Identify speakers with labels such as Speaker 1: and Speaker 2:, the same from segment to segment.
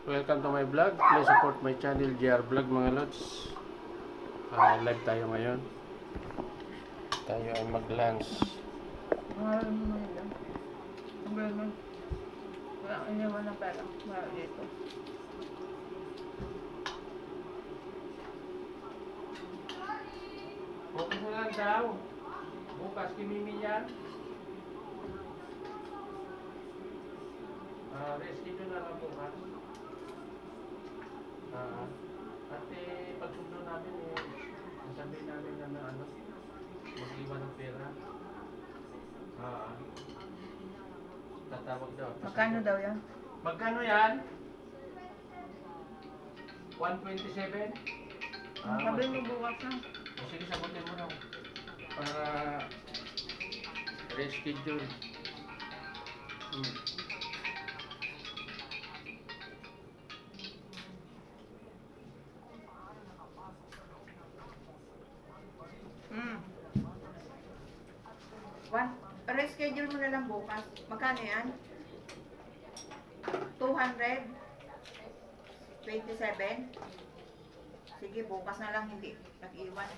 Speaker 1: Welcome to my vlog. Please support my channel, JR Vlog mga lods. Live tayo ngayon. Tayo ay mag-lunch.
Speaker 2: Mahal mo yun. Sabi mo, wala iniwan ng pera. Wala dito.
Speaker 1: Bukas na lang daw. Bukas kimimi yan. Reschedule na lang bukas. At pagsundo namin sabihin namin na mag-iwan ng pera. Tatawag daw.
Speaker 2: Magkano daw yan?
Speaker 1: Magkano yan? 127?
Speaker 2: Sabi mo bukas na.
Speaker 1: Sige, sagutin mo na. Para reschedule.
Speaker 2: Reschedule mo na lang bukas. Magkano yan? 227? Sige, bukas na lang hindi nag-iwan.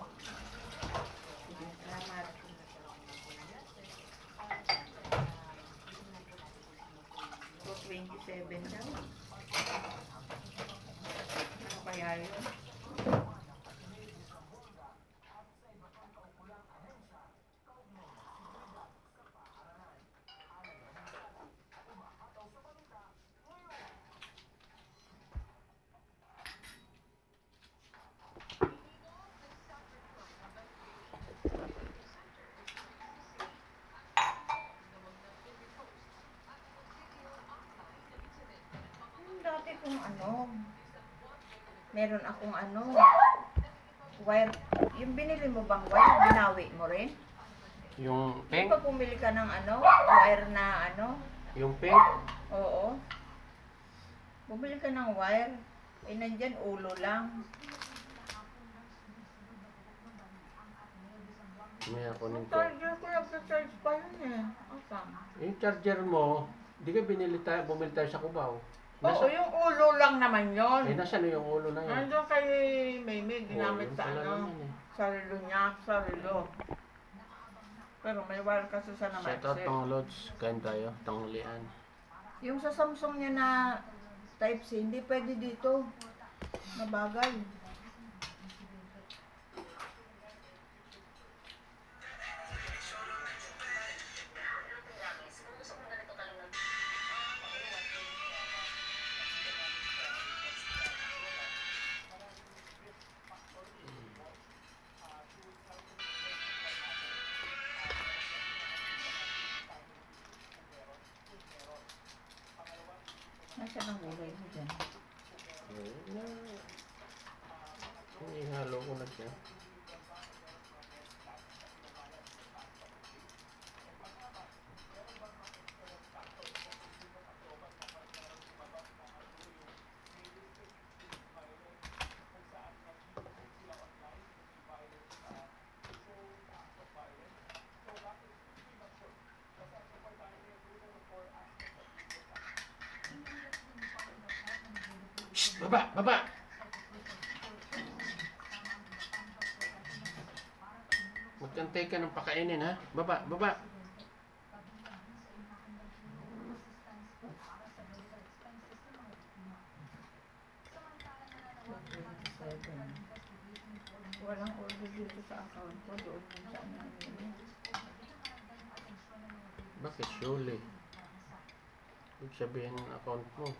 Speaker 2: Sige, salamat. So, 27 daw. Ano kaya yun? Dati kung meron akong wire, yung binili mo bang wire, binawi mo rin?
Speaker 1: Yung
Speaker 2: Di
Speaker 1: pink?
Speaker 2: ba pumili ka ng wire na
Speaker 1: Yung pink?
Speaker 2: Oo. Bumili ka ng wire, nandyan ulo lang.
Speaker 1: May ako
Speaker 2: Yung
Speaker 1: nito.
Speaker 2: charger ko, nagsa-charge pa yun Asam?
Speaker 1: Yung charger mo, di ka bumili tayo sa Cubao.
Speaker 2: Oo, yung ulo lang naman yun.
Speaker 1: Nasa na yung ulo na yun?
Speaker 2: Nandun kay Maymay, ginamit
Speaker 1: Yun
Speaker 2: sa
Speaker 1: pala naman eh.
Speaker 2: sarilo niya, sarilo. Pero may wire kasi siya na
Speaker 1: Shout out
Speaker 2: maiksi.
Speaker 1: mga lods, kain tayo, tanghalian.
Speaker 2: Yung sa Samsung niya na Type-C, hindi pwede dito. Mabagal. Nasaan ang gulay mo dyan?
Speaker 1: Ihalo ko na siya. Shh! Baba! Baba! Magkantay ka ng pakainin ha? Baba! Baba!
Speaker 2: Walang order dito sa account ko. Doon din sa namin.
Speaker 1: Bakit surely? Ibig sabihin ng account mo.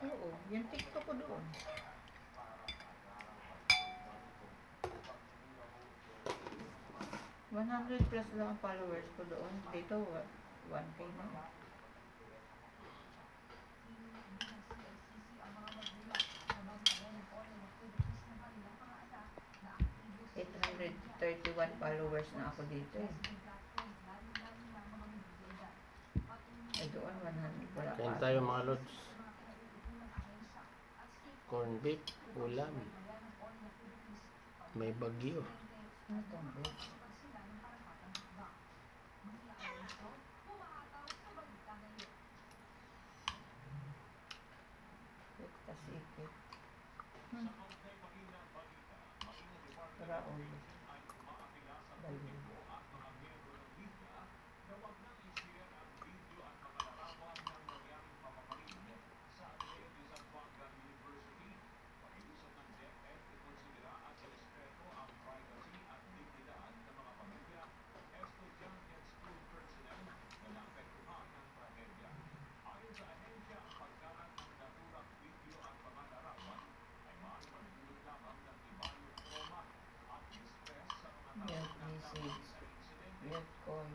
Speaker 2: Oo, yung TikTok ko doon. ₱100 plus lang ang followers ko doon. Dito, 1K na. ₱831 followers na ako dito Ay doon, 100 wala
Speaker 1: Kain
Speaker 2: pa.
Speaker 1: tayo mga lods. Corn beef, ulam. May bagyo.
Speaker 2: Ano itong beef?
Speaker 3: Pasipit.
Speaker 2: Hmm.
Speaker 3: Raul. Baliw. Milk message. Milk call.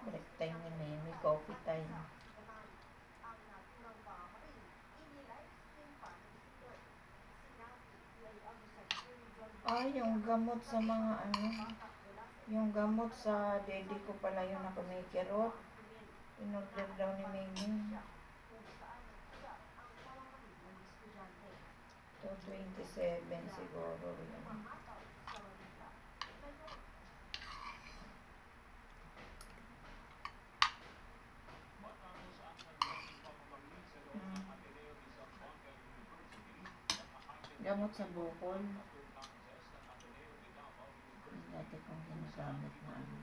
Speaker 3: Break time yun eh. May coffee time. Ay, yung gamot sa mga ano. Yung gamot sa daddy ko pala yun na kumikirot. In-order daw ni Mimi. 227 siguro yun. Gamot sa bukol. Yung dati kong ginagamit na ano.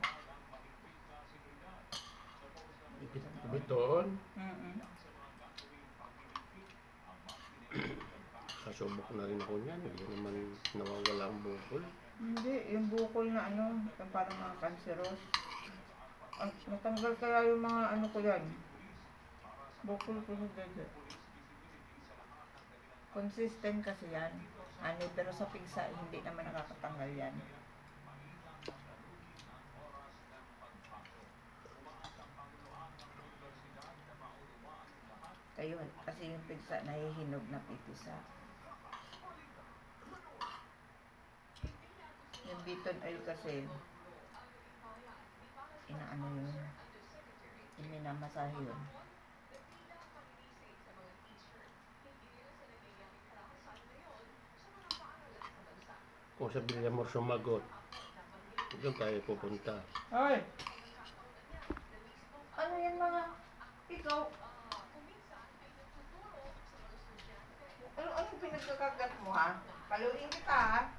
Speaker 1: Bitoon. Kasubok na rin ako niyan. Hindi naman nawawala ang bukol.
Speaker 3: Hindi, yung bukol na ano, yung parang mga cancerous. Natanggal kaya yung mga ano ko yan. Bukol ko sa dede. Consistent kasi yan. Ano, pero sa pigsa, hindi naman nakakatanggal yan. Kayo, kasi yung pigsa, nahihinog na pitisa. Yung biton oil kasi, inaano yun, iminamasahe yun.
Speaker 1: Kung sa Villamor sumagot, doon tayo pupunta.
Speaker 3: Ay! Ano yan mga, ikaw, anong pinagkakagat mo ha? Paluin kita ha?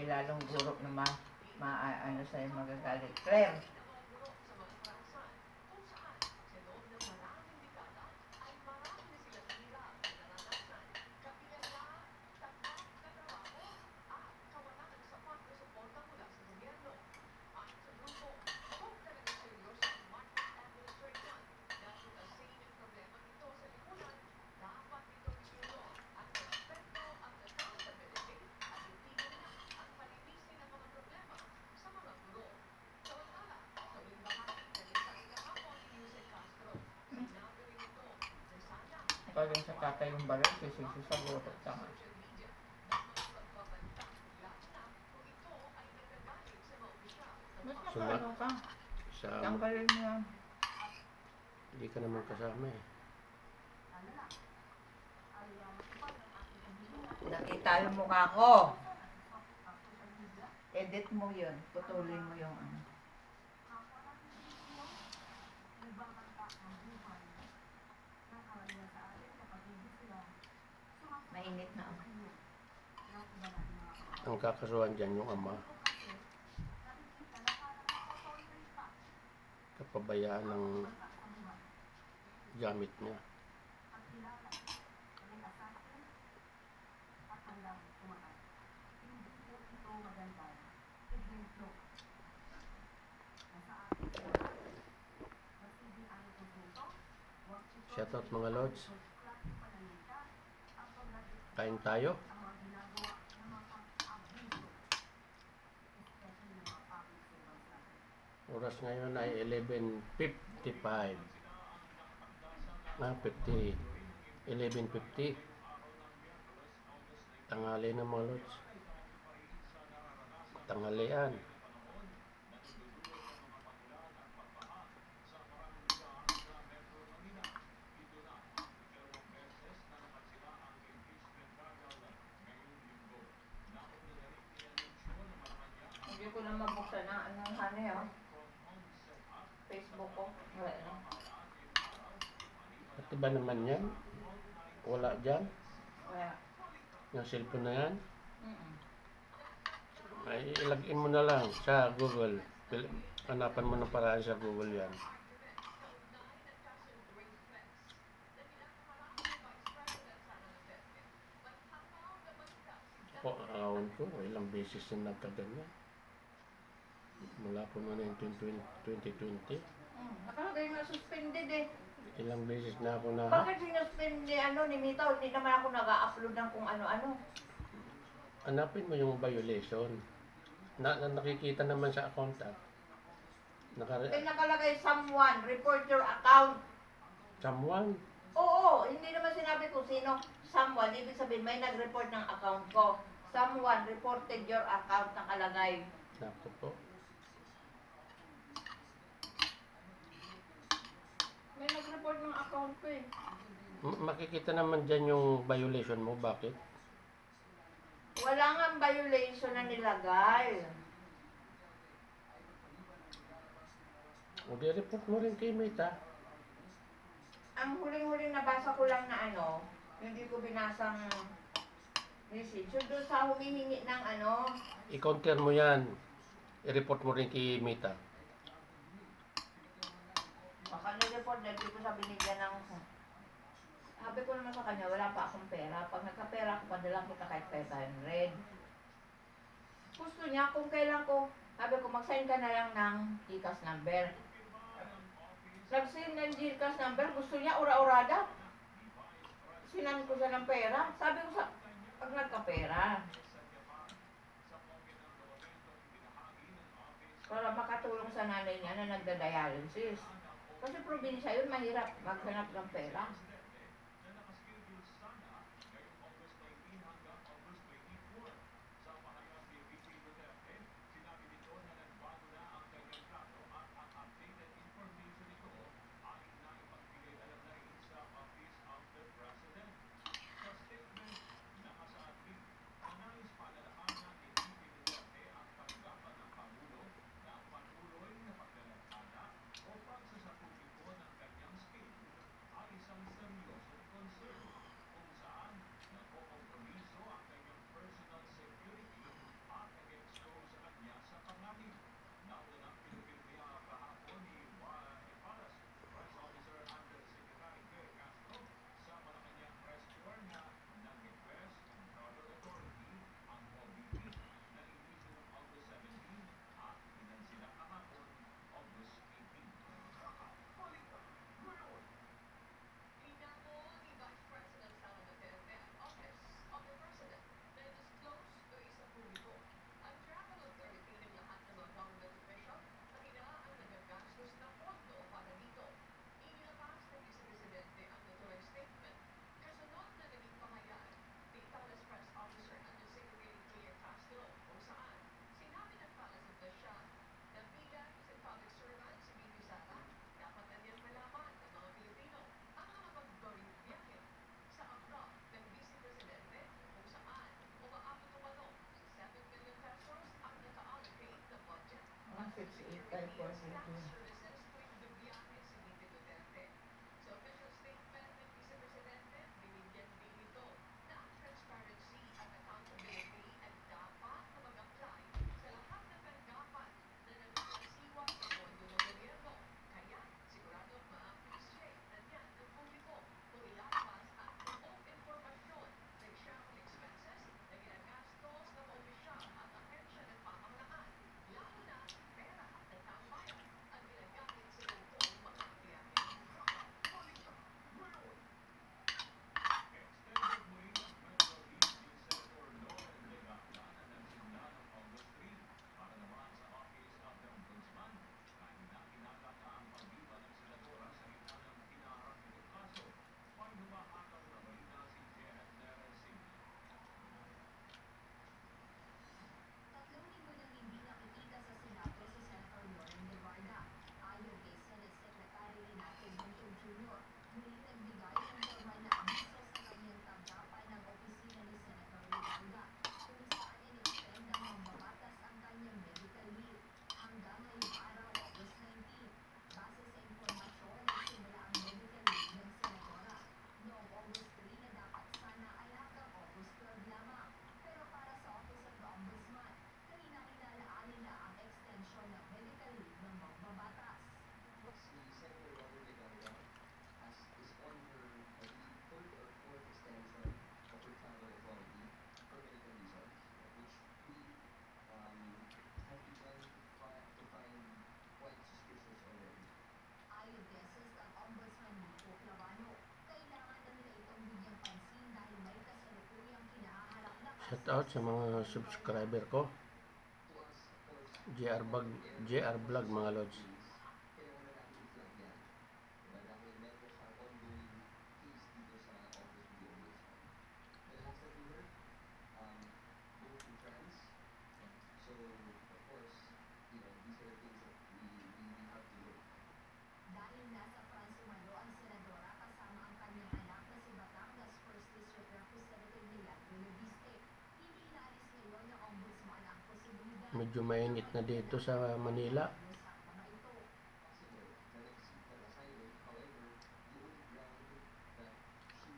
Speaker 3: may lalong gurok na ano sa'yo magagalit. Claire, galing sa tatay yung baril kasi sa gurok tama. Ba't nakaano ka?
Speaker 1: Sa
Speaker 3: Tanggalin mo yan.
Speaker 1: hindi ka naman kasama eh.
Speaker 3: Nakita yung mukha ko. Edit mo yun. Putulin mo yung ano. Mainit na ako.
Speaker 1: Ang kakasuhan dyan yung ama. Kapabayaan ng gamit niya. Shoutout mga lods. Kain tayo. Oras ngayon ay 11:55. 11:50. Tanghali na mga lods. Tanghalian.
Speaker 3: Hindi ko na mabuksan na anong hanay Facebook ko. Wala na.
Speaker 1: At iba naman yan? Wala dyan?
Speaker 3: Wala.
Speaker 1: Yung cellphone na yan?
Speaker 3: Mm-mm.
Speaker 1: Ay, ilagin mo na lang sa Google. Hanapan mo ng paraan sa Google yan. O, aon ko, ilang beses na nagkaganyan. Mula po na yung 2020.
Speaker 3: Nakalagay na suspended eh.
Speaker 1: Ilang beses na ako na
Speaker 3: Bakit sinuspend ni ni Mito? Hindi naman ako nag-upload ng kung ano-ano.
Speaker 1: hanapin mo yung violation. Nakikita naman sa account
Speaker 3: Nakalagay someone, report your account.
Speaker 1: someone.
Speaker 3: Oo, hindi naman sinabi kung sino. Someone, ibig sabihin may nag-report ng account ko. Someone reported your account nakalagay.
Speaker 1: Naku po.
Speaker 3: May nag-report ng account ko eh.
Speaker 1: Makikita naman dyan yung violation mo. Bakit?
Speaker 3: Wala nga violation na nilagay.
Speaker 1: O di-report mo rin kay Mita.
Speaker 3: Ang huling-huling nabasa ko lang na hindi ko binasang message. So doon sa humihingi ng
Speaker 1: I-counter mo yan. I-report mo rin kay Mita.
Speaker 3: baka nireport na hindi ko sa binigyan ng... Sabi ko naman sa kanya, wala pa akong pera. Pag nagkapera ko, padalang kita kahit 500. Gusto niya kung kailan ko, sabi ko, mag-sign ka na lang ng GCash number. Nag-sign ng GCash number, gusto niya ura-urada. Sinan ko siya ng pera. Sabi ko sa, pag nagkapera. Para makatulong sa nanay niya na nagda-dialysis. Kasi probinsya yun, mahirap maghanap ng pera. Kay Porfirio.
Speaker 4: Tatlong linggo nang hindi nakikita sa Senado si Senator Loren Legarda. Ayon kay Senate Secretary Renato Bunto Jr., muling nagbigay ng formal na abiso sa kanyang tanggapan ng opisina ni Senator Legarda, kung saan in-extend ng mambabatas ang kanyang medical leave hanggang ngayong araw, August 19. Base sa impormasyon, nagsimula ang medical leave ng senadora noong August 3 na dapat sana ay hanggang August 12 lamang. Pero para sa Office of the Ombudsman, kanina kinalaanin na ang extension ng medical leave ng mambabatas.
Speaker 5: Si Senator Robert Legarda is on her, I believe, third or fourth extension of her travel authority for medical reasons, which we have begun to find quite suspicious already.
Speaker 4: Ayon kay Assistant Ombudsman Nico Clavano, kailangan na nila itong bigyang pansin dahil may kasalukuyang kinahaharap na kaso
Speaker 1: Shout out sa mga subscriber ko.
Speaker 5: To us, of course,
Speaker 1: JR Vlog mga lods.
Speaker 5: kailangan na natin i-flag yan. Diba? Dahil meron siyang ongoing case dito sa Office of the Ombudsman. The last that we heard, both in France. So, of course, these are the things that we have to look.
Speaker 4: Dahil nasa France umano ang senadora kasama ang kanyang anak na si Batangas First District Representative Leandro Leviste, hindi inaalis ngayon ng ombudsman ang posibilidad
Speaker 1: Medyo mainit na dito sa Manila.
Speaker 4: sa mga ito.
Speaker 5: Possible na nag-seek ng asylum. However, the only ground that she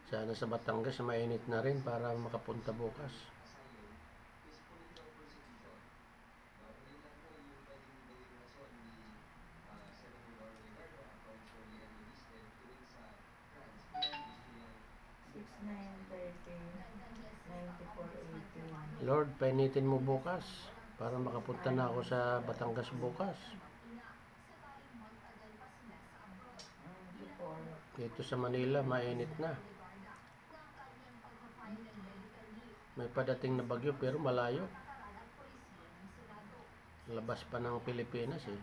Speaker 1: Sana sa Batangas mainit na rin para makapunta bukas.
Speaker 5: asylum is political persecution. Yun lang po yung pwedeng gawing rason ni Senator Lauren Legarda at Congressman Leandro Leviste tuwing sa France kung gusto niyang
Speaker 3: 6930.
Speaker 4: Dagdag ni Assistant Ombudsman
Speaker 3: 9480.
Speaker 4: Clavano,
Speaker 1: Lord, painitin mo bukas para makapunta na ako sa Batangas bukas.
Speaker 4: mag-ina sakaling magtagal pa sila sa abroad.
Speaker 3: 94.
Speaker 1: Dito sa Manila, mainit na. May padating na bagyo pero malayo. Labas pa ng Pilipinas eh.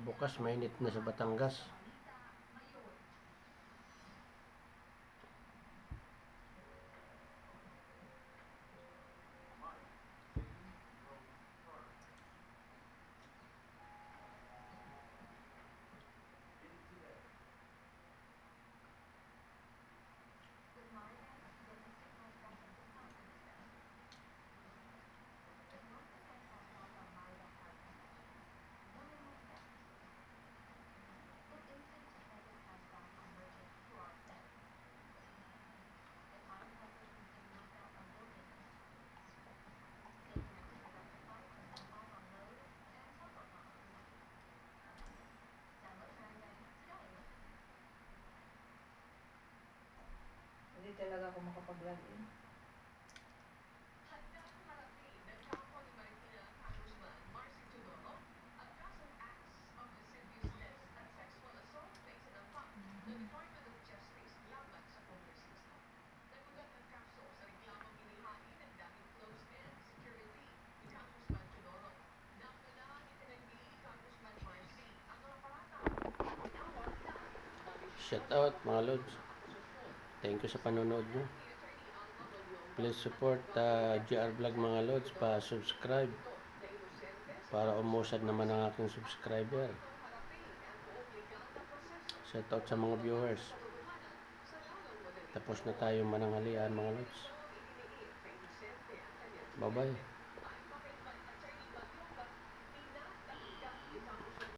Speaker 1: Bukas mainit na sa Batangas.
Speaker 3: Hindi talaga ako makapag-login.
Speaker 1: Shout out mga lods. Thank you sa panonood nyo. Please support JR Vlog mga lods. Pa-subscribe. para umusad naman ang aking subscriber. Shout out sa mga viewers. Tapos na tayo mananghalian mga lods. Bye bye.